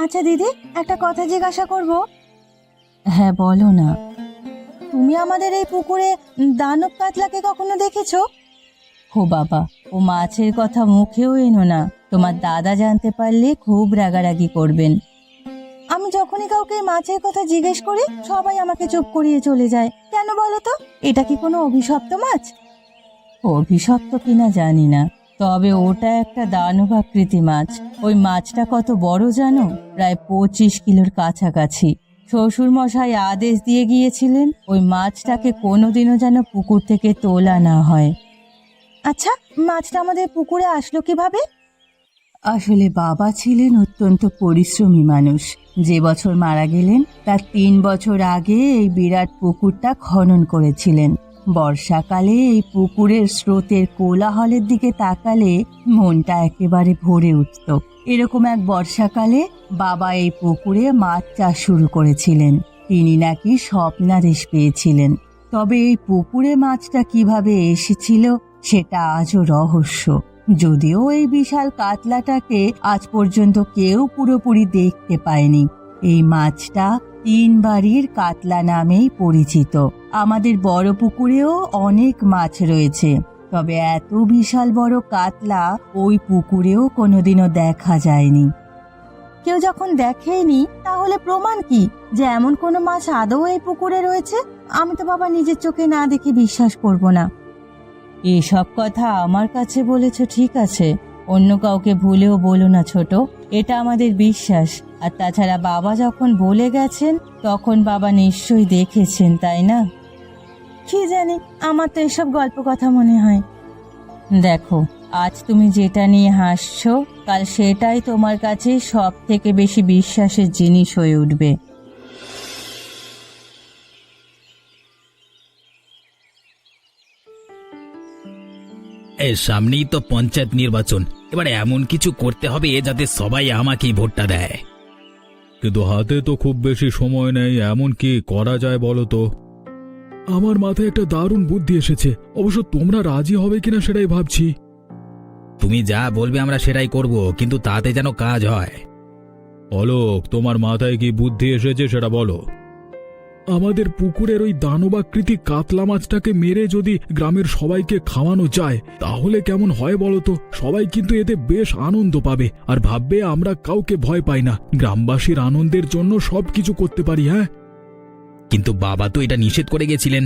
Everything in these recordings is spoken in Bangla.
আচ্ছা দিদি, একটা কথা জিজ্ঞাসা করব? হ্যাঁ বলো না। তুমি আমাদের এই পুকুরে দানব কাতলাকে কখনো দেখেছো? ও বাবা, ও মাছের কথা মুখেও এনো না, তোমার দাদা জানতে পারলে খুব রাগারাগি করবেন। আমি যখনই কাউকে মাছের কথা জিজ্ঞেস করি সবাই আমাকে চুপ করিয়ে চলে যায়, কেন বলো তো? এটা কি কোনো অভিশপ্ত মাছ? অভিশপ্ত কিনা জানি না, তবে ওটা একটা দানবাকৃতি মাছ। ওই মাছটা কত বড় জানো? প্রায় 25 কিলোর কাছাকাছি। শ্বশুর মশাই আদেশ দিয়ে গিয়েছিলেন ওই মাছটাকে কোনোদিনও যেন পুকুর থেকে তোলা না হয়। আচ্ছা, মাছটা আমাদের পুকুরে আসলো কিভাবে? আসলে বাবা ছিলেন অত্যন্ত পরিশ্রমী মানুষ। যে বছর মারা গেলেন তার 3 বছর আগে এই বিরাট পুকুরটা খনন করেছিলেন। বর্ষাকালে এই পুকুরের স্রোতের কোলাহলের দিকে তাকালে মনটা একেবারে ভরে উঠত। এরকম এক বর্ষাকালে বাবা এই পুকুরে মাছ চাষ শুরু করেছিলেন। তিনি নাকি স্বপ্নাদেশ পেয়েছিলেন। তবে এই পুকুরে মাছটা কিভাবে এসেছিল সেটা আজও রহস্য। যদিও এই বিশাল কাতলাটাকে আজ পর্যন্ত কেউ পুরোপুরি দেখতে পায়নি। এই মাছটা 3 বাড়ির কাতলা নামেই পরিচিত। আমাদের বড় পুকুরেও অনেক মাছ রয়েছে, তবে এত বিশাল বড় কাতলা ওই পুকুরেও কোনোদিনও দেখা যায়নি। কেউ যখন দেখেনি তাহলে প্রমাণ কি যে এমন কোনো মাছ আদৌ এই পুকুরে রয়েছে? আমি তো বাবা নিজের চোখে না দেখে বিশ্বাস করব না। এসব কথা আমার কাছে বলেছ ঠিক আছে, অন্য কাউকে ভুলেও বলো না ছোট, এটা আমাদের বিশ্বাস। আর তাছাড়া বাবা যখন বলে গেছেন তখন বাবা নিশ্চয়ই দেখেছেন, তাই না? কি জানি, আমার তো এসব গল্প কথা মনে হয়। দেখো, আজ তুমি যেটা নিয়ে হাসছো কাল সেটাই তোমার কাছে সব থেকে বেশি বিশ্বাসের জিনিস হয়ে উঠবে। এর সামনেই তো পঞ্চায়েত নির্বাচন, এবারে এমন কিছু করতে হবে যাতে সবাই আমাকেই ভোটটা দেয়। কিন্তু হাতে তো খুব বেশি সময় নেই, এমন কি করা যায় বলো তো? আমার মাথায় একটা দারুণ বুদ্ধি এসেছে, অবশ্য তোমরা রাজি হবে কিনা সেটাই ভাবছি। তুমি যা বলবে আমরা সেটাই করব, কিন্তু তাতে যেন কাজ হয়। অলোক, তোমার মাথায় কি বুদ্ধি এসেছে সেটা বলো। আমাদের পুকুরের ওই দানবাকৃতি কাতলা মাছটাকে মেরে যদি গ্রামের সবাইকে খাওয়ানো যায় তাহলে কেমন হয় বলো তো? সবাই কিন্তু এতে বেশ আনন্দ পাবে আর ভাববে আমরা কাউকে ভয় পাই না, গ্রামবাসীর আনন্দের জন্য সবকিছু করতে পারি। হ্যাঁ, কিন্তু বাবা তো এটা নিষেধ করে গেছিলেন।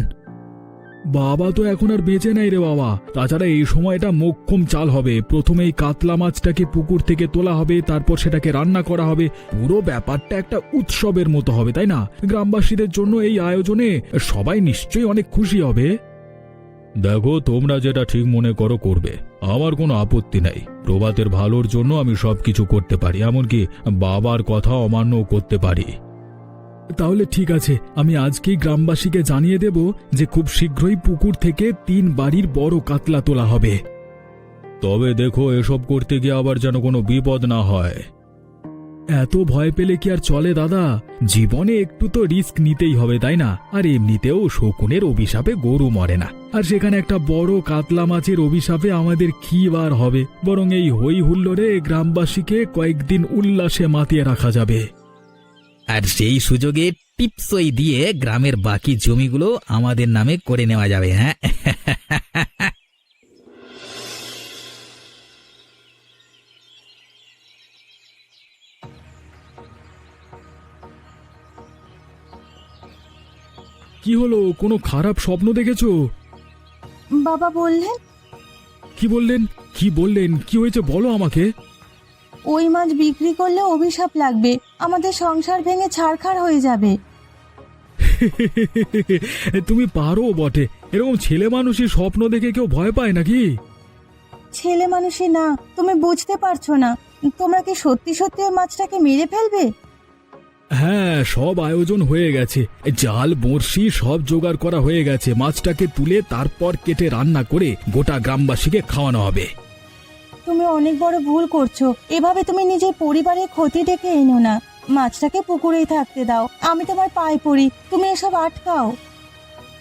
বাবা তো এখন আর বেঁচে নাই রে বাবা। তাছাড়া এই সময়টা মোক্ষম চাল হবে। প্রথমে এই কাতলা মাছটাকে পুকুর থেকে তোলা হবে, তারপর সেটাকে রান্না করা হবে। পুরো ব্যাপারটা একটা উৎসবের মতো হবে, তাই না? গ্রামবাসীদের জন্য এই আয়োজনে সবাই নিশ্চয়ই অনেক খুশি হবে। দেখো, তোমরা যেটা ঠিক মনে করো করবে, আমার কোনো আপত্তি নাই। প্রভাতের ভালোর জন্য আমি সবকিছু করতে পারি, এমনকি বাবার কথা অমান্য করতে পারি। তাহলে ঠিক আছে, আমি আজকেই গ্রামবাসীকে জানিয়ে দেব যে খুব শীঘ্রই পুকুর থেকে 3 বাড়ির বড় কাতলা তোলা হবে। তবে দেখো, এসব করতে গিয়ে আবার যেন কোনো বিপদ না হয়। এত ভয় পেলে কি আর চলে দাদা? জীবনে একটু তো রিস্ক নিতেই হবে, তাই না? আর এমনিতেও শকুনের অভিশাপে গরু মরে না, আর সেখানে একটা বড় কাতলা মাছের অভিশাপে আমাদের কি বার হবে? বরং এই হই হুল্লোড়ে গ্রামবাসীকে কয়েকদিন উল্লাসে মাতিয়ে রাখা যাবে। আর সেই সুযোগে টিপসই দিয়ে গ্রামের বাকি জমিগুলো আমাদের নামে করে নেওয়া যাবে। হ্যাঁ, কি হলো? কোনো খারাপ স্বপ্ন দেখেছো? বাবা বললেন। কি বললেন? কি বললেন? কি হয়েছে বলো আমাকে। ওই মাছ বিক্রি করলে অভিশাপ লাগবে, আমাদের সংসার ভেঙে ছারখার হয়ে যাবে। তুমি পারো বটে। এরকম ছেলে মানুষই স্বপ্ন দেখে কেউ ভয় পায় নাকি? ছেলে মানুষই না, তুমি বুঝতে পারছো না। তোমরা কি সত্যি সত্যি ওই মাছটাকে মেরে ফেলবে? হ্যাঁ, সব আয়োজন হয়ে গেছে। জাল, বড়শি সব জোগাড় করা হয়ে গেছে। মাছটাকে তুলে তারপর কেটে রান্না করে গোটা গ্রামবাসীকে খাওয়ানো হবে। তুমি অনেক বড় ভুল করছো। এভাবে তুমি নিজের পরিবারের ক্ষতি ডেকে এনো না। মাছটাকে পুকুরেই থাকতে দাও, আমি তোমার পায়ে পড়ি, তুমি এসব আটকাও।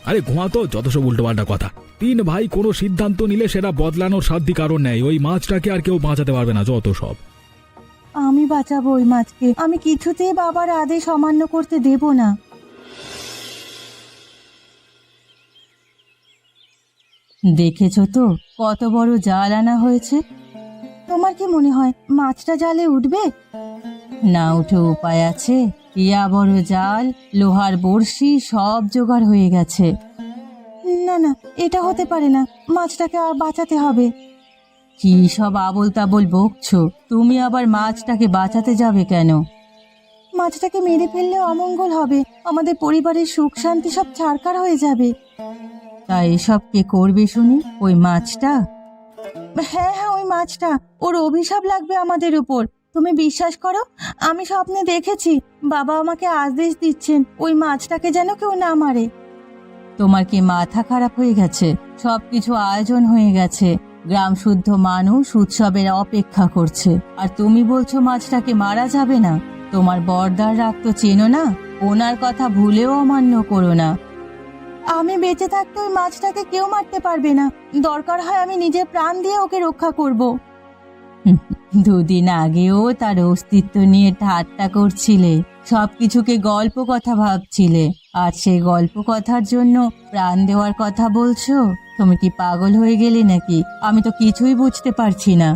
আরে ঘুমাতো, যত সব উল্টোপাল্টা কথা। 3 ভাই কোনো সিদ্ধান্ত নিলে সেটা বদলানোর সাধ্য কারণ নেই। ওই মাছটাকে আর কেউ বাঁচাতে পারবে না, যত সব। আমি বাঁচাবো ওই মাছকে। আমি কিছুতেই বাবার আদেশ অমান্য করতে দেব না। দেখেছো তো কত বড় জাল আনা হয়েছে। তোমার কি মনে হয় মাছটা জালে উঠবে? না উঠে উপায় আছে? ইয়া বড় জাল, লোহার বড়শি সব জোগাড় হয়ে গেছে। না না, এটা হতে পারে না, মাছটাকে আর বাঁচাতে হবে। কি সব আবোল তাবোল বকছো? তুমি আবার মাছটাকে বাঁচাতে যাবে কেন? মাছটাকে মেরে ফেললে অমঙ্গল হবে, আমাদের পরিবারের সুখ শান্তি সব ছারখার হয়ে যাবে। তাই এসব কে করবে শুনি? ওই মাছটা? হ্যাঁ হ্যাঁ, ওই মাছটা। ওর অভিশাপ লাগবে আমাদের উপর। তুমি বিশ্বাস করো, আমি স্বপ্নে দেখেছি বাবা আমাকে আদেশ দিচ্ছেন ওই মাছটাকে যেন কেউ না মারে। তোমার কি মাথা খারাপ হয়ে গেছে? সবকিছু আয়োজন হয়ে গেছে, গ্রাম শুদ্ধ মানুষ উৎসবের অপেক্ষা করছে, আর তুমি বলছো মাছটাকে মারা যাবে না? তোমার বর্দার রাগ তো চেনো না, ওনার কথা ভুলেও অমান্য করো না। আমি বেঁচে থাকতে ওই মাছটাকে কেউ মারতে পারবে না, দরকার হয় আমি নিজের প্রাণ দিয়ে ওকে রক্ষা করব। দুদিন আগেও তার অস্তিত্ব নিয়ে ঠাট্টা করছিলে, সবকিছুকে গল্প কথা ভাবছিলে, আর সেই গল্প কথার জন্য প্রাণ দেওয়ার কথা বলছো? তুমি কি পাগল হয়ে গেলে নাকি? আমি তো কিছুই বুঝতে পারছি না।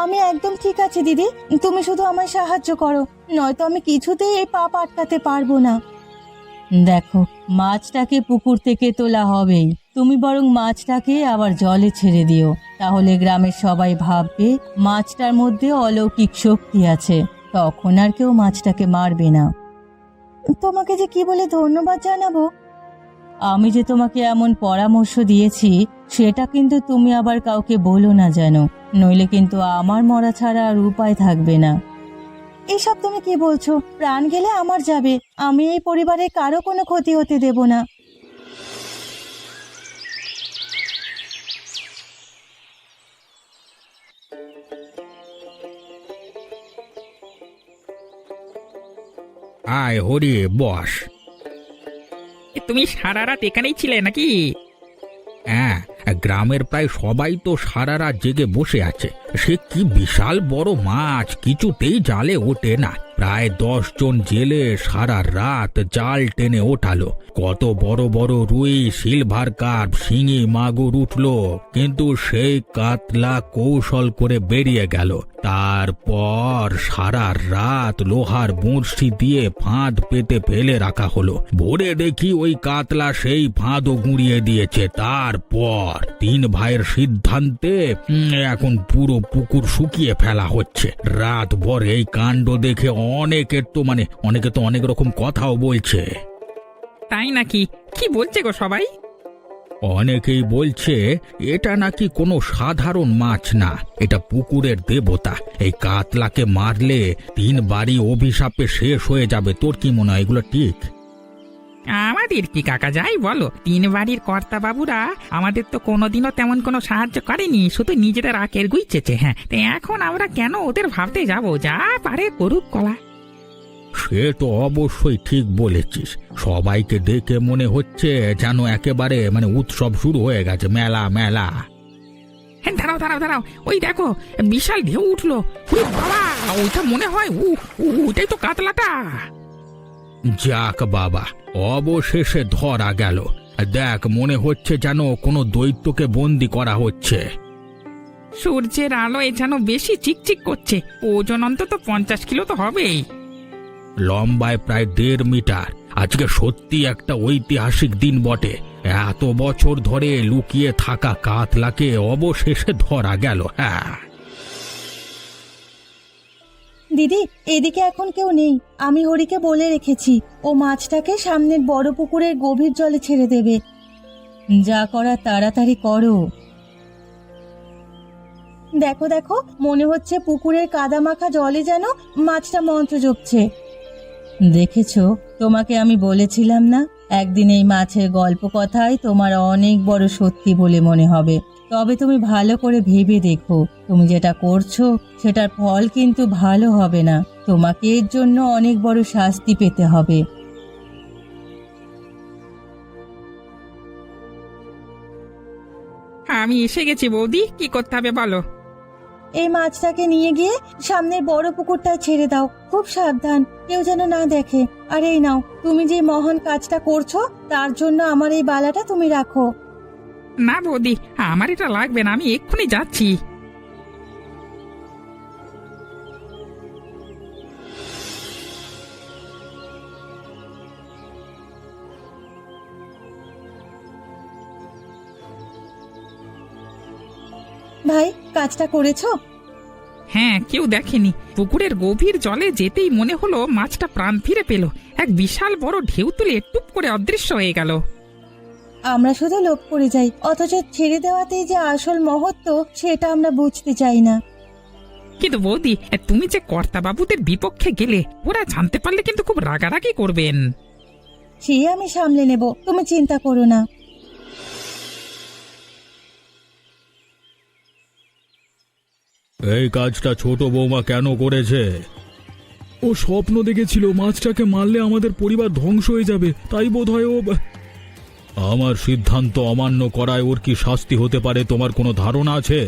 আমি একদম ঠিক আছি দিদি, তুমি শুধু আমায় সাহায্য করো, নয়তো আমি কিছুতেই এই পাপ আটকাতে পারবো না। দেখো, মাছটাকে পুকুর থেকে তোলা হবেই, তুমি বরং মাছটাকে আবার জলে ছেড়ে দিও, তাহলে গ্রামের সবাই ভাববে মাছটার মধ্যে অলৌকিক শক্তি আছে, তখন আর কেউ মাছটাকে মারবে না। তোমাকে যে কি বলে ধন্যবাদ জানাবো। আমি যে তোমাকে এমন পরামর্শ দিয়েছি সেটা কিন্তু তুমি আবার কাউকে বলো না যেন, নইলে কিন্তু আমার মরা ছাড়া আর উপায় থাকবে না। এসব তুমি কি বলছো? প্রাণ গেলে আমার যাবে, আমি এই পরিবারের কারো কোনো ক্ষতি হতে দেব না। আয় হরি, বস। তুমি সারা রাত এখানেই ছিলে নাকি? হ্যাঁ, গ্রামের প্রায় সবাই তো সারা রাত জেগে বসে আছে। সে কি বিশাল বড় মাছ, কিছুতেই জালে ওঠে না। প্রায় 10 জন জেলে সারা রাত জাল টেনে ওঠালো। কত বড় বড় রুই, সিলভার কার্প, শিঙি, মাগুর উঠলো, কিন্তু সেই কাতলা কৌশল করে বেরিয়ে গেল। তারপর সারা রাত লোহার বড়শি দিয়ে ফাঁদ পেতে ফেলে রাখা হলো। ভোরে দেখি ওই কাতলা সেই ফাঁদও গুঁড়িয়ে দিয়েছে। তারপর 3 ভাইয়ের সিদ্ধান্তে এখন পুরো পুকুর শুকিয়ে ফেলা হচ্ছে। রাত ভর এই কাণ্ড দেখে অনেকে তো অনেক রকম কথাও বলছে। তাই নাকি? কি বলছে গো সবাই? অনেকেই বলছে এটা নাকি কোনো সাধারণ মাছ না, এটা পুকুরের দেবতা। এই কাতলাকে মারলে 3 বাড়ি অভিশাপে শেষ হয়ে যাবে। তোর কি মনে হয়, এগুলো ঠিক? আমাদের কি কাকা, যাই বলো, 3 বাড়ির কর্তা বাবুরা আমাদের তো কোনোদিনও তেমন কোনো সাহায্য করেনি, শুধু নিজেদের আকের গুইচেছে। হ্যাঁ, তো এখন আমরা কেন ওদের ভাবতে যাব? যা পারে করুক কলা। সে তো অবশ্যই ঠিক বলেছিস। সবাইকে দেখে মনে হচ্ছে যেন একেবারে উৎসব শুরু হয়ে গেছে, মেলা মেলা। হ্যাঁ, দাঁড়াও দাঁড়াও দাঁড়াও, ওই দেখো বিশাল ঢেউ উঠলো। উরে বাবা, ওইটা মনে হয় ওইটাই তো কাতলাটা। যাক বাবা, অবশেষে ধরা গেল। দেখ, মনে হচ্ছে যেন কোনো দৈত্যকে বন্দি করা হচ্ছে। সূর্যের আলোয় যেন বেশি চিকচিক করছে। ওজন অন্তত 50 কিলো তো হবেই। লম্বায় প্রায় 1.5 মিটার। আজকে সত্যি একটা ঐতিহাসিক দিন বটে। এত বছর ধরে লুকিয়ে থাকা কাতলাকে অবশেষে ধরা গেল। হ্যাঁ দিদি, এদিকে এখন কেউ নেই, আমি হরিকে বলে রেখেছি ও মাছটাকে সামনের বড় পুকুরের গভীর জলে ছেড়ে দেবে। যা করার তাড়াতাড়ি করো। দেখো দেখো, মনে হচ্ছে পুকুরের কাদা মাখা জলে যেন মাছটা মন্ত্র জপছে। দেখেছো, তোমাকে আমি বলেছিলাম না, একদিন এই মাছের গল্প কথাই তোমার অনেক বড় সত্যি বলে মনে হবে। তবে তুমি ভালো করে ভেবে দেখো, তুমি যেটা করছো সেটার ফল কিন্তু ভালো হবে না, তোমাকে এর জন্য অনেক বড় শাস্তি পেতে হবে। আমি এসে গেছি বৌদি, কি করতে হবে বলো? এই মাছটাকে নিয়ে গিয়ে সামনের বড় পুকুরটায় ছেড়ে দাও। খুব সাবধান, কেউ যেন না দেখে। আর এই নাও, তুমি যে মহান কাজটা করছো তার জন্য আমার এই বালাটা তুমি রাখো। না বৌদি, আমার এটা লাগবে না, আমি এক্ষুনি যাচ্ছি। ভাই, কাজটা করেছো? হ্যাঁ, কেউ দেখেনি। পুকুরের গভীর জলে যেতেই মনে হলো মাছটা প্রাণ ফিরে পেল। এক বিশাল বড় ঢেউ তুলে টুপ করে অদৃশ্য হয়ে গেল। আমরা শুধু লোভ করে যাই, অথচ ছেড়ে দেওয়াতেই যে আসল মহত্ব সেটা আমরা বুঝতে চাই না। কিন্তু বৌদি, তুমি যে কর্তা বাবুদের বিপক্ষে গেলে, ওরা জানতে পারলে কিন্তু খুব রাগারাগি করবেন। সে আমি সামলে নেব, তুমি চিন্তা করো না। এই কাজটা ছোট বৌমা কেন করেছে? ও স্বপ্ন দেখেছিল মাছটাকে মারলে আমাদের পরিবার ধ্বংস হয়ে যাবে, তাই বোধহয় ও। আমার সিদ্ধান্ত অমান্য করায় ওর কি শাস্তি হতে পারে তোমার কোনো ধারণা আছে?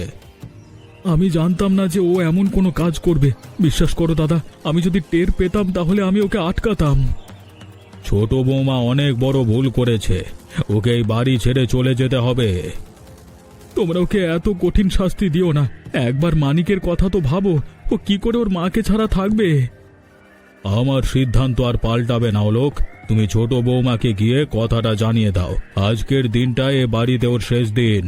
আমি জানতাম না যে ও এমন কোনো কাজ করবে। বিশ্বাস করো দাদা, আমি যদি টের পেতাম তাহলে আমি ওকে আটকাতাম। ছোট বৌমা অনেক বড় ভুল করেছে, ওকে এই বাড়ি ছেড়ে চলে যেতে হবে। তোমরা ওকে এত কঠিন শাস্তি দিও না। একবার মানিকের কথা তো ভাবো, ও কি করে ওর মাকে ছাড়া থাকবে। আমার সিদ্ধান্ত আর পাল্টাবে না লোক। তুমি ছোট বৌমাকে গিয়ে কথাটা জানিয়ে দাও। আজকের দিনটা এ বাড়িতে ওর শেষ দিন।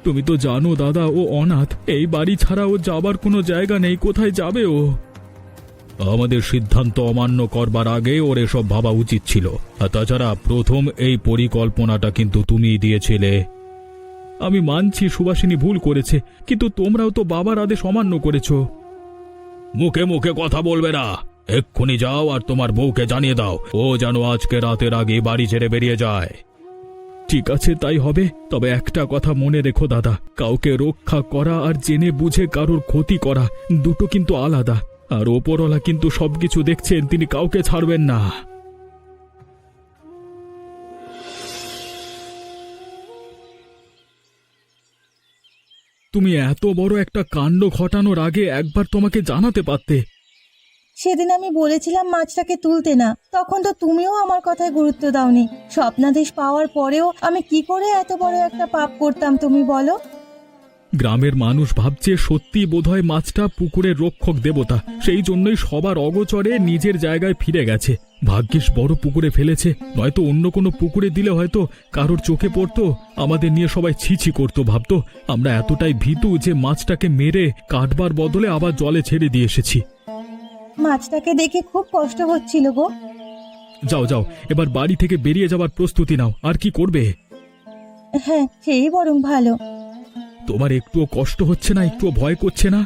তুমি তো জানো দাদা, ও অনাথ। এই বাড়ি ছাড়া ও যাবার কোনো জায়গা নেই, কোথায় যাবে ও? আমাদের সিদ্ধান্ত অমান্য করবার আগে ওর এসব ভাবা উচিত ছিল। আর তাছাড়া প্রথম এই পরিকল্পনাটা কিন্তু তুমিই দিয়েছিলে। আমি মানছি সুভাষিনী ভুল করেছে, কিন্তু তোমরাও তো বাবার আদেশ অমান্য করেছো। মুখে মুখে কথা বলবে না। এক্ষুনি যাও আর তোমার বউকে জানিয়ে দাও ও যেন আজকে রাতের আগে বাড়ি ছেড়ে বেরিয়ে যায়। ঠিক আছে, তাই হবে। তবে একটা কথা মনে রেখো দাদা, কাউকে রক্ষা করা আর জেনে বুঝে কারোর ক্ষতি করা দুটো কিন্তু আলাদা। আর ওপরওয়ালা কিন্তু সবকিছু দেখছেন, তিনি কাউকে ছাড়বেন না। তুমি এত বড় একটা কাণ্ড ঘটানোর আগে একবার তোমাকে জানাতে পারতে। সেদিন আমি বলেছিলাম মাছটাকে তুলতে না, তখন তো তুমিও আমার কথায় গুরুত্ব দাওনি। স্বপ্নাদেশ পাওয়ার পরেও আমি কি করে এত বড় একটা পাপ করতাম তুমি বলো? গ্রামের মানুষ ভাবছে সত্যি বোধহয় মাছটা পুকুরের রক্ষক দেবতা, সেই জন্যই সবার অগোচরে নিজের জায়গায় ফিরে গেছে। ভাগ্যিস বড় পুকুরে ফেলেছে, নয়তো অন্য কোনো পুকুরে দিলে হয়তো কারোর চোখে পড়তো, আমাদের নিয়ে সবাই ছিছি করতো, ভাবতো আমরা এতটাই ভীতু যে মাছটাকে মেরে কাটবার বদলে আবার জলে ছেড়ে দিয়ে এসেছি। মাছটাকে দেখে খুব কষ্ট হচ্ছিল গো। যাও যাও, এবার বাড়ি থেকে বেরিয়ে যাবার প্রস্তুতি নাও। আর কি করবে? হ্যাঁ, সেই বরং ভালো। তোমার একটুও কষ্ট হচ্ছে না? একটুও ভয় করছে না?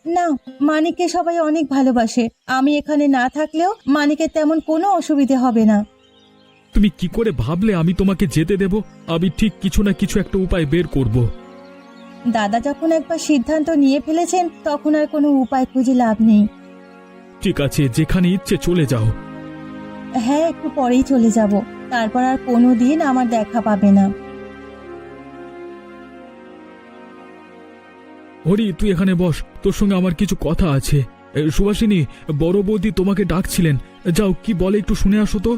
না, মানিককে সবাই অনেক ভালোবাসে। আমি এখানে না থাকলেও মানিকের তেমন কোনো অসুবিধে হবে না। তুমি কি করে ভাবলে আমি তোমাকে যেতে দেব? আমি ঠিক কিছু না কিছু একটা উপায় বের করব। দাদা যখন একবার সিদ্ধান্ত নিয়ে ফেলেছেন তখন আর কোনো উপায় খুঁজে লাভ নেই। ঠিক আছে, যেখানে ইচ্ছে চলে যাও। হ্যাঁ, একটু পরেই চলে যাব, তারপর আর কোনো দিন আমার দেখা পাবে না। হরি, তুই এখানে বস, তোর সঙ্গে আমার কিছু কথা আছে। সুভাষিনী, বড় বৌদি তোমাকে ডাকছিলেন। যাও, কি বলে একটু শুনে আসো তো।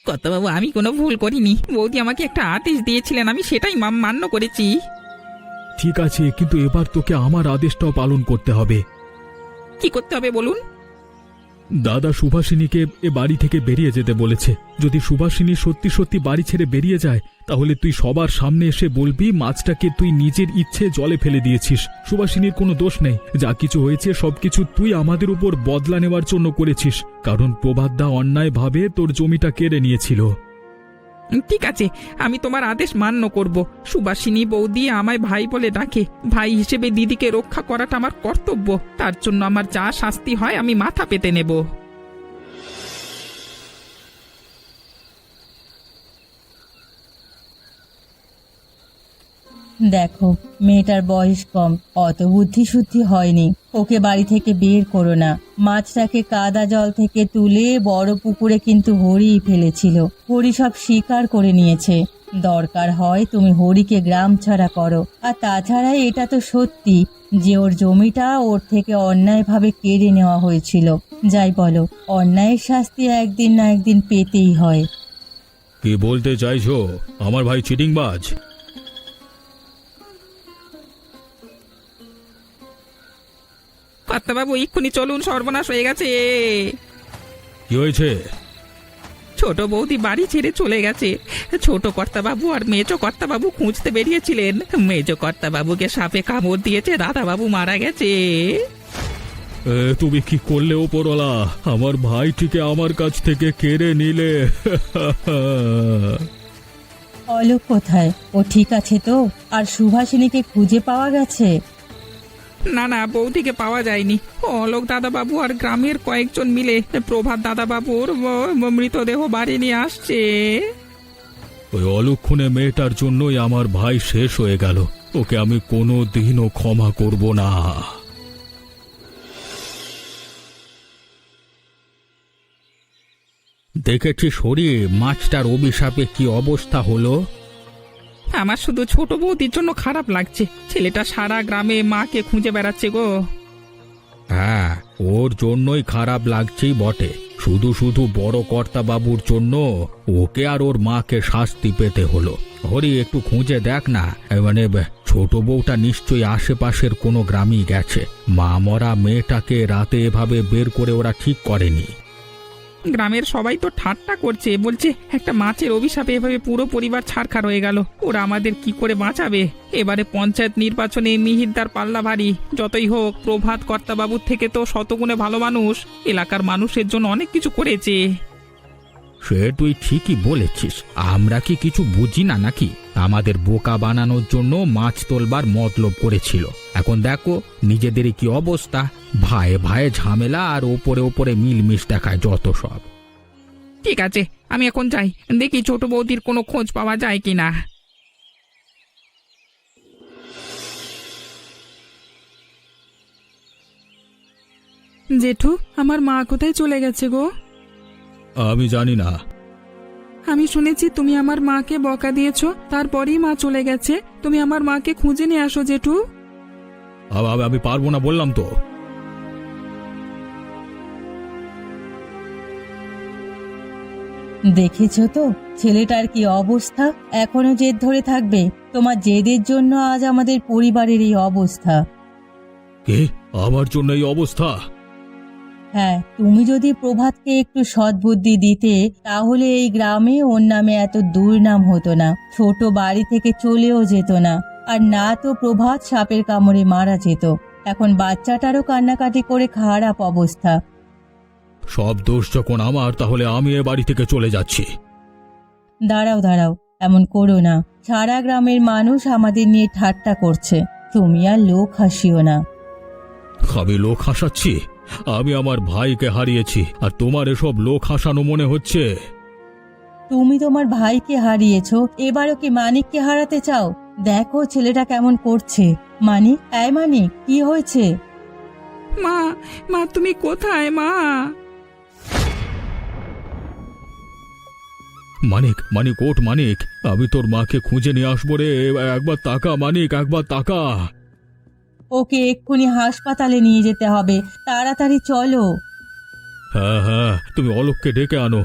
কর্তাবাবু, আমি কোনো ভুল করিনি। বৌদি আমাকে একটা আদেশ দিয়েছিলেন, আমি সেটাই মান্য করেছি। ঠিক আছে, কিন্তু এবার তোকে আমার আদেশটাও পালন করতে হবে। কি করতে হবে বলুন? দাদা সুভাষিনীকে এ বাড়ি থেকে বেরিয়ে যেতে বলেছে। যদি সুভাষিনী সত্যি সত্যি বাড়ি ছেড়ে বেরিয়ে যায়, তাহলে তুই সবার সামনে এসে বলবি মাছটাকে তুই নিজের ইচ্ছে জলে ফেলে দিয়েছিস। সুভাষিনীর কোনো দোষ নেই, যা কিছু হয়েছে সবকিছু তুই আমাদের উপর বদলা নেওয়ার জন্য করেছিস, কারণ প্রভাতদা অন্যায়ভাবে তোর জমিটা কেড়ে নিয়েছিল। ঠিক আছে, আমি তোমার আদেশ মান্য করব। সুবাসিনী বৌদি আমায় ভাই বলে ডাকে। ভাই হিসেবে দিদিকে রক্ষা করাটা আমার কর্তব্য। তার জন্য আমার যা শাস্তি হয় আমি মাথা পেতে নেব। দেখো, মেয়েটার বয়স কম, অত বুদ্ধি শুদ্ধি হয়নি। ওকে বাড়ি থেকে বের করো না। মাছটাকে কাদা জল থেকে তুলে বড় পুকুরে কিন্তু হরিই ফেলেছিল। হরি সব স্বীকার করে নিয়েছে। দরকার হয় তুমি হরিকে গ্রাম ছাড়া করো। আর তাছাড়া এটা তো সত্যি যে ওর জমিটা ওর থেকে অন্যায়ভাবে কেড়ে নেওয়া হয়েছিল। যাই বলো, অন্যায়ের শাস্তি একদিন না একদিন পেতেই হয়। কি বলতে চাইছো? আমার ভাই চিটিংবাজ? কর্তাবাবু এক্ষুনি চলুন, সর্বনাশ হয়ে গেছে। কি হয়েছে? ছোট বৌদি বাড়ি ছেড়ে চলে গেছে। ছোট কর্তাবাবু আর মেজো কর্তাবাবু খুঁজতে বেরিয়েছিলেন। মেজো কর্তাবাবুকে সাপে কামড় দিয়েছে, দাদাবাবু মারা গেছে। তুমি কি করলে ওপরওয়ালা? আমার ভাইটিকে আমার কাছ থেকে কেড়ে নিলে। অলোক কোথায়? ও ঠিক আছে তো? আর সুভাষিনীকে খুঁজে পাওয়া গেছে? না না, বৌদিকে পাওয়া যায়নি। অলোক দাদাবাবু আর গ্রামের কয়েকজন মিলে প্রভাত দাদাবাবুর মৃতদেহ বাড়ি নিয়ে আসছে। ওই অলক্ষণে মেয়েটার জন্যই আমার ভাই শেষ হয়ে গেল। ওকে আমি কোনো দিনও ক্ষমা করব না। দেখেছি শরীর মাছটার অভিশাপে কি অবস্থা হলো। আমার শুধু ছোট বৌদির জন্য খারাপ লাগছে। ছেলেটা সারা গ্রামে মাকে খুঁজে বেড়াচ্ছে গো। হ্যাঁ, ওর জন্যই খারাপ লাগছেই বটে। শুধু শুধু বড় কর্তা বাবুর জন্য ওকে আর ওর মাকে শাস্তি পেতে হলো। হরি, একটু খুঁজে দেখ না, মানে ছোট বউটা নিশ্চয়ই আশেপাশের কোনো গ্রামেই গেছে। মা মরা মেয়েটাকে রাতে এভাবে বের করে ওরা ঠিক করেনি। গ্রামের সবাই তো ঠাট্টা করছে, বলছে একটা মাছের অভিশাপে এভাবে পুরো পরিবার ছারখার হয়ে গেল। ওরা আমাদের কি করে বাঁচাবে? এবারে পঞ্চায়েত নির্বাচনে মিহিরদার পাল্লা ভারী। যতই হোক প্রভাত কর্তাবাবুর থেকে তো শতগুণে ভালো মানুষ, এলাকার মানুষের জন্য অনেক কিছু করেছে। সে তুই ঠিকই বলেছিস, আমরা কি কিছু বুঝি না নাকি? আমাদের বোকা বানানোর জন্য মাছ তোলবার মতলব করেছিল। এখন দেখো নিজেদেরই কি অবস্থা। ভাইয়ে ভাইয়ে ঝামেলা আর ওপরে ওপরে মিলমিশ দেখায় যত সব। ঠিক আছে, আমি এখন যাই, দেখি ছোট বৌদির কোনো খোঁজ পাওয়া যায় কিনা। জেঠু, আমার মা কোথায় চলে গেছে গো? আমি জানি না। আমি শুনেছি তুমি আমার মাকে বকা দিয়েছো, তারপরেই মা চলে গেছে। তুমি আমার মাকে খুঁজে নিয়ে আসো জেঠু। আমি পারবো না বললাম তো। দেখেছো তো ছেলেটার কি অবস্থা? এখনো জেদ ধরে থাকবে? তোমার জেদের জন্য আজ আমাদের পরিবারের এই অবস্থা। কে? আমার জন্য এই অবস্থা? হ্যাঁ, তুমি যদি প্রভাতকে একটু সদ্বুদ্ধি দিতে তাহলে এই গ্রামে ওর নামে এত দুর্নাম হতো না। ছোট বাড়ি থেকে চলেও যেত না। আর না তো প্রভাত সাপের কামড়ে মারা যেত। এখন বাচ্চাটারও কান্নাকাটি করে খারাপ অবস্থা। সব দোষ যখন আমার, তাহলে আমি এ বাড়ি থেকে চলে যাচ্ছি। দাঁড়াও দাঁড়াও, এমন করো না। সারা গ্রামের মানুষ আমাদের নিয়ে ঠাট্টা করছে, তুমি আর লোক হাসিও না। আমি লোক হাসাচ্ছি? আমি আমার ভাইকে হারিয়েছি, আর তোমার এসব লোক হাসানো মনে হচ্ছে? তুমি তোমার ভাইকে হারিয়েছো, এবারও কি মানিককে হারাতে চাও? দেখো ছেলেটা কেমন করছে। মানিক, এই মানিক, কি হয়েছে? মা, মা তুমি কোথায় মা? মানিক, মানিক ওঠ মানিক, আমি তোর মাকে খুঁজে নিয়ে আসবো রে। একবার তাকা মানিক, একবার তাকা। ওকে এক্ষুনি হাসপাতালে নিয়ে যেতে হবে, তাড়াতাড়ি চলো। হ্যাঁ হ্যাঁ, তুমি অলোককে ডেকে আনো।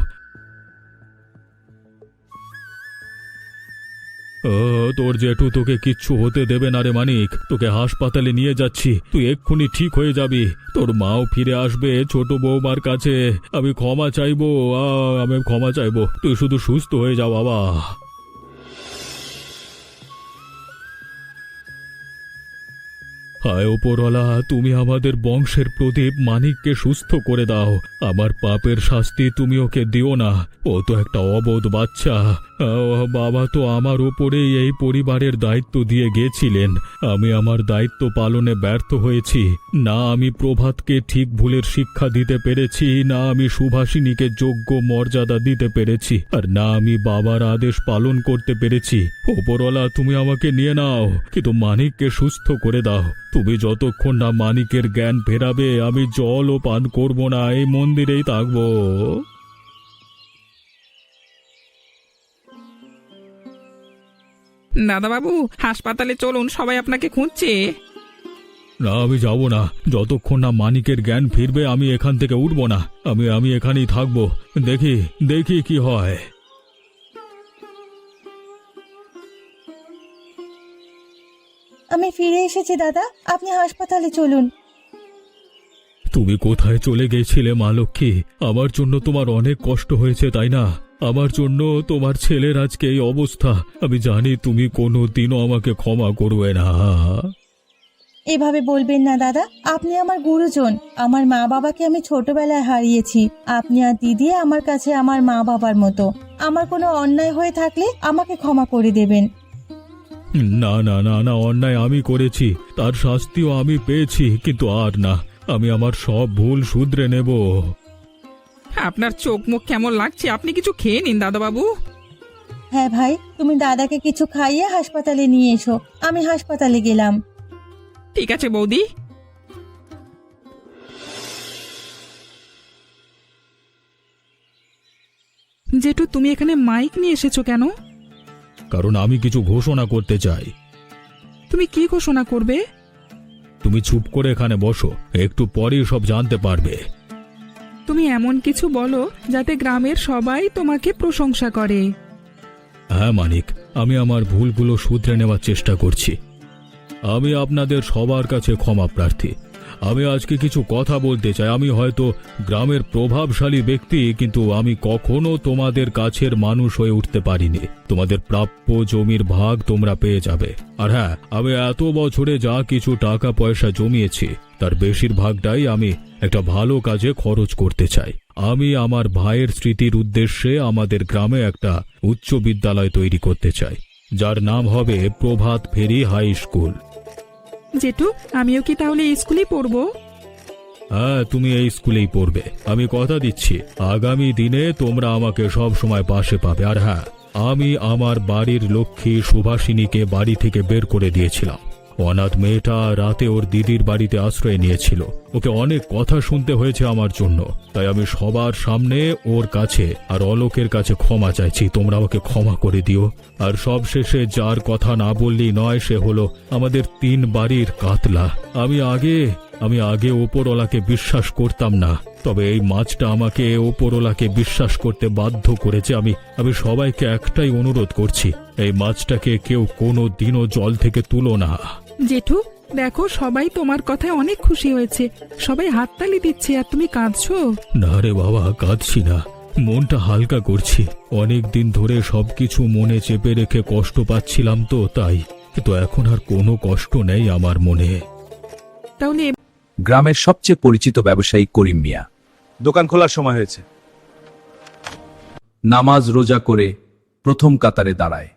তোর জেঠু তোকে কিচ্ছু হতে দেবে না রে মানিক। তোকে হাসপাতালে নিয়ে যাচ্ছি, তুই এক্ষুনি ঠিক হয়ে যাবি। তোর মাও ফিরে আসবে ছোট বৌমার কাছে। আমি ক্ষমা চাইবো, আমি ক্ষমা চাইবো। তুই শুধু সুস্থ হয়ে যা বাবা। হায় ওপরওয়ালা, তুমি আমাদের বংশের প্রদীপ মানিককে সুস্থ করে দাও। আমার পাপের শাস্তি তুমি ওকে দিও না। ও তো একটা অবোধ বাচ্চা। বাবা তো আমার উপরেই এই পরিবারের দায়িত্ব দিয়ে গেছিলেন। আমি আমার দায়িত্ব পালনে ব্যর্থ হয়েছি। না আমি প্রভাতকে ঠিক ভুলের শিক্ষা দিতে পেরেছি, না আমি সুভাষিনীকে যোগ্য মর্যাদা দিতে পেরেছি, আর না আমি বাবার আদেশ পালন করতে পেরেছি। ওপরওয়ালা তুমি আমাকে নিয়ে নাও, কিন্তু মানিককে সুস্থ করে দাও। তুমি যতক্ষণ না মানিকের জ্ঞান ফেরাবে আমি জলও পান করব না, এই মন্দিরেই থাকবো। দাদাবাবু হাসপাতালে চলুন, সবাই আপনাকে খুঁজছে। না, আমি যাব না। যতক্ষণ না মানিকের জ্ঞান ফিরবে আমি এখান থেকে উঠব না। আমি এখানেই থাকবো। দেখি দেখি কি হয়। আমি ফিরে এসেছি দাদা, আপনি হাসপাতালে চলুন। তুমি কোথায় চলে গেছিলে মা লক্ষ্মী? আমার জন্য তোমার অনেক কষ্ট হয়েছে, তাই না? আমার জন্য তোমার ছেলের আজকে এই অবস্থা। আমি জানি তুমি কোনো দিনও আমাকে ক্ষমা করবে না। এভাবে বলবেন না দাদা, আপনি আমার গুরুজন। আমার মা বাবাকে আমি ছোটবেলায় হারিয়েছি। আপনি আর দিদি আমার কাছে আমার মা বাবার মতো। আমার কোনো অন্যায় হয়ে থাকলে আমাকে ক্ষমা করে দেবেন। না না না না, অন্যায় আমি করেছি, তার শাস্তিও আমি পেয়েছি, কিন্তু আর না। আমি আমার সব ভুল শুধরে নেব। আপনার চোখ মুখ কেমন লাগছে? আপনি কিছু খেয়ে নিন দাদাবাবু। হ্যাঁ ভাই, তুমি দাদাকে কিছু খাইয়ে হাসপাতালে নিয়ে এসো। আমি হাসপাতালে গেলাম। ঠিক আছে বৌদি। জেঠু, তুমি এখানে মাইক নিয়ে এসেছো কেন? কারণ আমি কিছু ঘোষণা করতে চাই। তুমি কি ঘোষণা করবে? তুমি চুপ করে এখানে বসো, একটু পরেই সব জানতে পারবে। তুমি এমন কিছু বলো যাতে গ্রামের সবাই তোমাকে প্রশংসা করে। হ্যাঁ মানিক, আমি আমার ভুলগুলো শুধরে নেওয়ার চেষ্টা করছি। আমি আপনাদের সবার কাছে ক্ষমা প্রার্থী। আমি আজকে কিছু কথা বলতে চাই। আমি হয়তো গ্রামের প্রভাবশালী ব্যক্তি, কিন্তু আমি কখনো তোমাদের কাছের মানুষ হয়ে উঠতে পারিনি। তোমাদের প্রাপ্য জমির ভাগ তোমরা পেয়ে যাবে। আর হ্যাঁ, আমি এত বছরে যা কিছু টাকা পয়সা জমিয়েছি তার বেশিরভাগটাই আমি একটা ভালো কাজে খরচ করতে চাই। আমি আমার ভাইয়ের স্মৃতির উদ্দেশ্যে আমাদের গ্রামে একটা উচ্চ বিদ্যালয় তৈরি করতে চাই, যার নাম হবে প্রভাত ফেরি হাই স্কুল। জেঠু, আমিও কি তাহলে এই স্কুলেই পড়বো? হ্যাঁ, তুমি এই স্কুলেই পড়বে। আমি কথা দিচ্ছি, আগামী দিনে তোমরা আমাকে সব সময় পাশে পাবে। আর হ্যাঁ, আমি আমার বাড়ির লক্ষ্মী সুভাষিনীকে বাড়ি থেকে বের করে দিয়েছিলাম। অনাথ মেয়েটা রাতে ওর দিদির বাড়িতে আশ্রয় নিয়েছিল। ওকে অনেক কথা শুনতে হয়েছে আমার জন্য, তাই আমি সবার সামনে ওর কাছে আর অলোকের কাছে ক্ষমা চাইছি। তোমরা আমাকে ক্ষমা করে দিও। আর সবশেষে যার কথা না বললেই নয়, সে হলো আমাদের 3 বাড়ির কাতলা। আমি আগে ওপরওয়ালাকে বিশ্বাস করতাম না, তবে এই মাছটা আমাকে ওপরওয়ালাকে বিশ্বাস করতে বাধ্য করেছে। আমি সবাইকে একটাই অনুরোধ করছি, এই মাছটাকে কেউ কোনো দিনও জল থেকে তুলো না। জেঠু, দেখো সবাই তোমার কথায় অনেক খুশি হয়েছে। সবাই হাততালি দিচ্ছে আর তুমি কাঁদছো। না রে বাবা, কাঁদছি না, মনটা হালকা করছি। অনেক দিন ধরে সবকিছু মনে চেপে রেখে কষ্ট পাচ্ছিলাম, তো তাই। কিন্তু এখন আর কোনো কষ্ট নেই আমার মনে। তাহলে গ্রামের সবচেয়ে পরিচিত ব্যবসায়ী করিম মিয়া দোকান খোলার সময় হয়েছে। নামাজ রোজা করে প্রথম কাতারে দাঁড়ায়।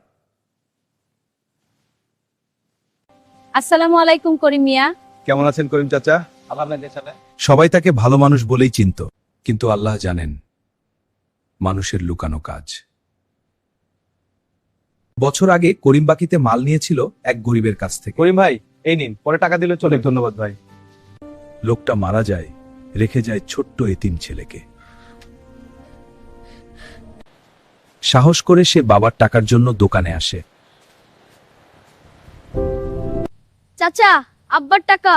আসসালামু আলাইকুম করিম মিয়া। কেমন আছেন করিম চাচা? সবাই তাকে ভালো মানুষ বলেই চিনত, কিন্তু আল্লাহ জানেন মানুষের লুকানো কাজ। বছর আগে করিম বাকিতে মাল নিয়েছিল এক গরিবের কাছ থেকে। করিম ভাই, এই নিন, পরে টাকা দিলে চলে। ধন্যবাদ ভাই। লোকটা মারা যায়, রেখে যায় ছোট্ট এতিম ছেলেকে। সাহস করে সে বাবার টাকার জন্য দোকানে আসে। চাচা, আব্বার টাকা।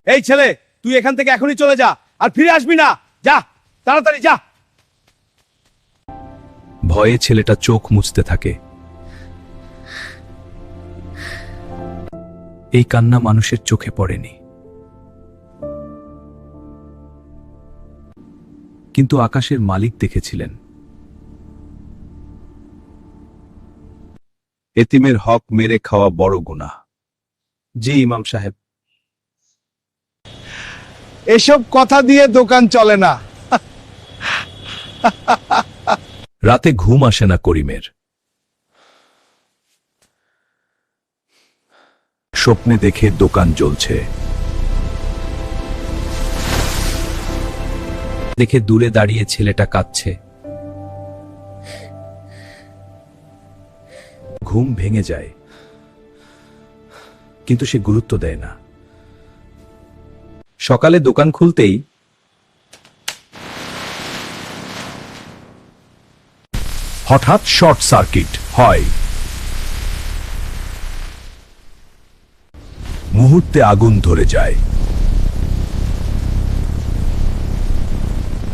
এই ছেলে, তুই এখান থেকে এখনই চলে যা, আর ফিরে আসবি না। যা, তাড়াতাড়ি যা। ভয়ে ছেলেটা চোখ মুছতে থাকে। এই কান্না মানুষের চোখে পড়েনি, কিন্তু আকাশের মালিক দেখেছিলেন। এতিমের হক মেরে খাওয়া বড় গুনাহ। জি ইমাম সাহেব। এসব কথা দিয়ে দোকান চলে না। রাতে ঘুম আসে না করিমের। স্বপ্নে দেখে দোকান জ্বলছে, দেখে দূরে দাঁড়িয়ে ছেলেটা কাঁদছে। ঘুম ভেঙে যায়, কিন্তু সে গুরুত্ব দেয় না। সকালে দোকান খুলতেই হঠাৎ শর্ট সার্কিট হয়। মুহূর্তে আগুন ধরে যায়।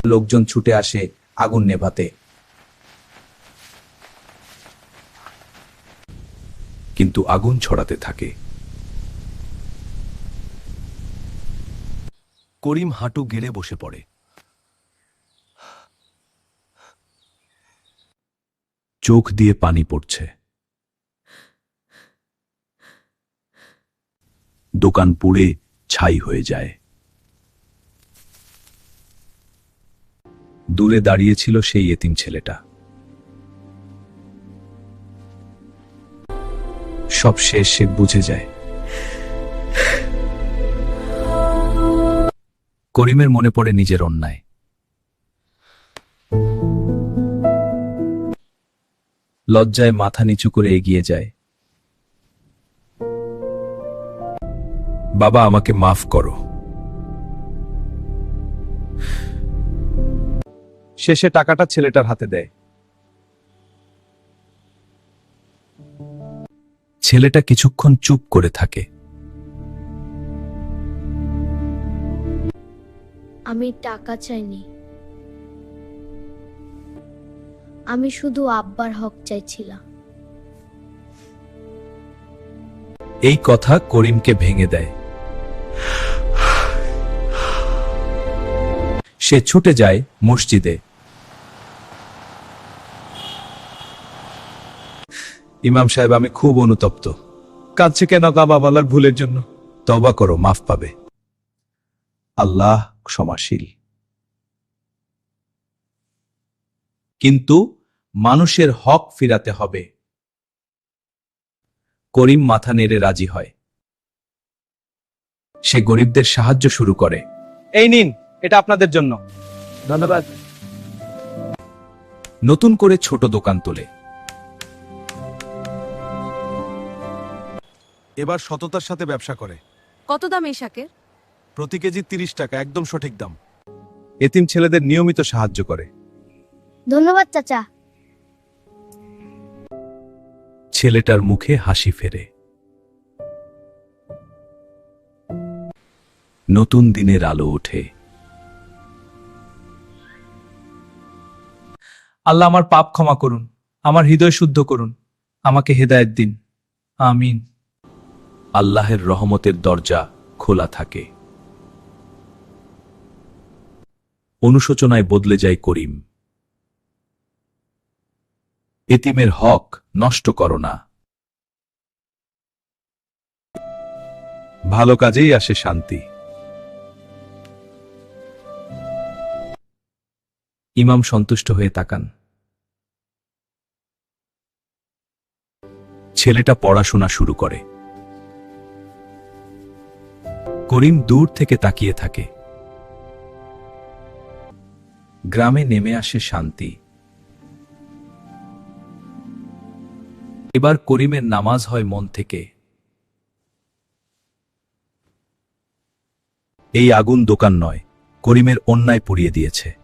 লোকজন ছুটে আসে আগুন নেভাতে, কিন্তু আগুন ছড়াতে থাকে। করিম হাঁটু গেড়ে বসে পড়ে। চোখ দিয়ে পানি পড়ছে। দোকান পুড়ে ছাই হয়ে যায়। দূরে দাঁড়িয়েছিল সেই এতিম ছেলেটা। সব শেষ, সে বুঝে যায়। করিমের মনে পড়ে নিজের অন্যায়। লজ্জায় মাথা নিচু করে এগিয়ে যায়। বাবা, আমাকে মাফ করো। শেষে টাকাটা ছেলেটার হাতে দেয়। ছেলেটা কিছুক্ষণ চুপ করে থাকে। আমি টাকা চাইনি, আমি শুধু আব্বার হক চাইছিলাম। এই কথা করিমকে ভেঙে দেয়। সে ছুটে যায় মসজিদে। ইমাম সাহেব, আমি খুব অনুতপ্ত। কাঁদছে কেন বাবার ভুলের জন্য? তওবা করো, মাফ পাবে। আল্লাহ ক্ষমাশীল। কিন্তু মানুষের হক ফিরাতে হবে। করিম মাথা নেড়ে রাজি হয়। সে গরিবদের সাহায্য শুরু করে। এই নিন, এটা আপনাদের জন্য। ধন্যবাদ। নতুন করে ছোট দোকান তোলে। এবার সততার সাথে ব্যবসা করে। কত দাম এই শাকের? প্রতি কেজি 30 টাকা, একদম সঠিক দাম। এতিম ছেলেদের নিয়মিত সাহায্য করে। ধন্যবাদ চাচা। ছেলেটার মুখে হাসি ফেরে। নতুন দিনের আলো ওঠে। আল্লাহ আমার পাপ ক্ষমা করুন, আমার হৃদয় শুদ্ধ করুন, আমাকে হেদায়েত দিন। আমিন। আল্লাহের রহমতের দরজা খোলা থাকে। অনুশোচনায় বদলে যায় করিম। এতিমের হক নষ্ট করো না। ভালো কাজেই আসে শান্তি। ইমাম সন্তুষ্ট হয়ে তাকান। ছেলেটা পড়াশোনা শুরু করে। করিম দূর থেকে তাকিয়ে থাকে। গ্রামে নেমে আসে শান্তি। এবার করিমের নামাজ হয় মন থেকে। এই আগুন দোকান নয়, করিমের অন্যায় পুড়িয়ে দিয়েছে।